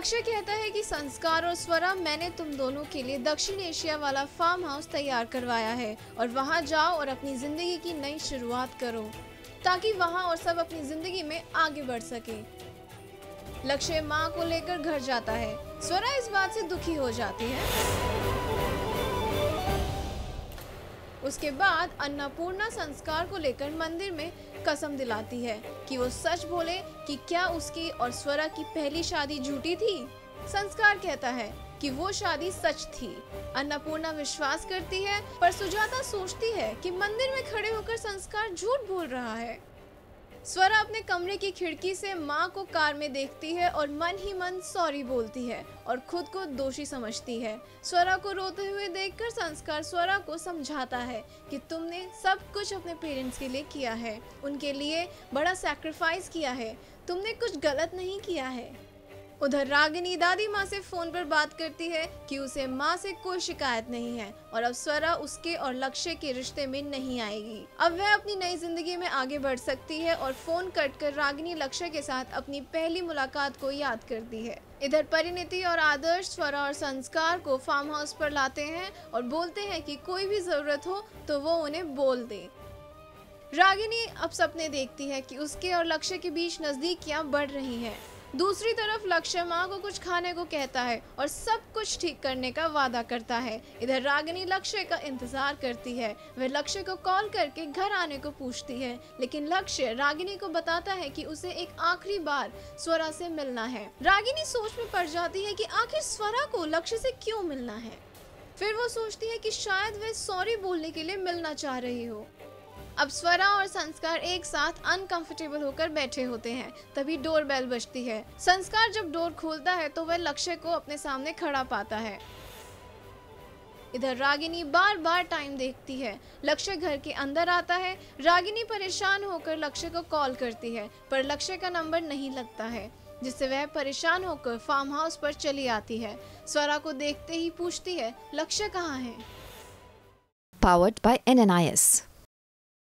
लक्ष्य कहता है कि संस्कार और स्वरा, मैंने तुम दोनों के लिए दक्षिण एशिया वाला फार्म हाउस तैयार करवाया है और वहां जाओ और अपनी जिंदगी की नई शुरुआत करो ताकि वहां और सब अपनी जिंदगी में आगे बढ़ सके। लक्ष्य माँ को लेकर घर जाता है। स्वरा इस बात से दुखी हो जाती है। उसके बाद अन्नपूर्णा संस्कार को लेकर मंदिर में कसम दिलाती है कि वो सच बोले कि क्या उसकी और स्वरा की पहली शादी झूठी थी। संस्कार कहता है कि वो शादी सच थी। अन्नपूर्णा विश्वास करती है, पर सुजाता सोचती है कि मंदिर में खड़े होकर संस्कार झूठ बोल रहा है। स्वरा अपने कमरे की खिड़की से माँ को कार में देखती है और मन ही मन सॉरी बोलती है और खुद को दोषी समझती है। स्वरा को रोते हुए देखकर संस्कार स्वरा को समझाता है कि तुमने सब कुछ अपने पेरेंट्स के लिए किया है, उनके लिए बड़ा सैक्रिफाइस किया है, तुमने कुछ गलत नहीं किया है। उधर रागिनी दादी माँ से फोन पर बात करती है कि उसे माँ से कोई शिकायत नहीं है और अब स्वरा उसके और लक्ष्य के रिश्ते में नहीं आएगी। अब वह अपनी नई जिंदगी में आगे बढ़ सकती है और फोन कट कर रागिनी लक्ष्य के साथ अपनी पहली मुलाकात को याद करती है। इधर परिणीति और आदर्श स्वरा और संस्कार को फार्म हाउस पर लाते हैं और बोलते हैं कि कोई भी जरूरत हो तो वो उन्हें बोल दे। रागिनी अब सपने देखती है कि उसके और लक्ष्य के बीच नजदीकियां बढ़ रही हैं। दूसरी तरफ लक्ष्य माँ को कुछ खाने को कहता है और सब कुछ ठीक करने का वादा करता है। इधर रागिनी लक्ष्य का इंतजार करती है। वह लक्ष्य को कॉल करके घर आने को पूछती है, लेकिन लक्ष्य रागिनी को बताता है कि उसे एक आखिरी बार स्वरा से मिलना है। रागिनी सोच में पड़ जाती है कि आखिर स्वरा को लक्ष्य से क्यों मिलना है। फिर वो सोचती है कि शायद वह सॉरी बोलने के लिए मिलना चाह रही हो। अब स्वरा और संस्कार एक साथ अनकंफर्टेबल होकर बैठे होते हैं। तभी डोर बेल बजती है। संस्कार जब डोर खोलता है तो वह लक्ष्य को अपने सामने खड़ा पाता है। इधर रागिनी बार बार टाइम देखती है। लक्ष्य घर के अंदर आता है। रागिनी परेशान होकर लक्ष्य को कॉल करती है, पर लक्ष्य का नंबर नहीं लगता है, जिससे वह परेशान होकर फार्म हाउस पर चली आती है। स्वरा को देखते ही पूछती है, लक्ष्य कहाँ है? Powered by NNIS.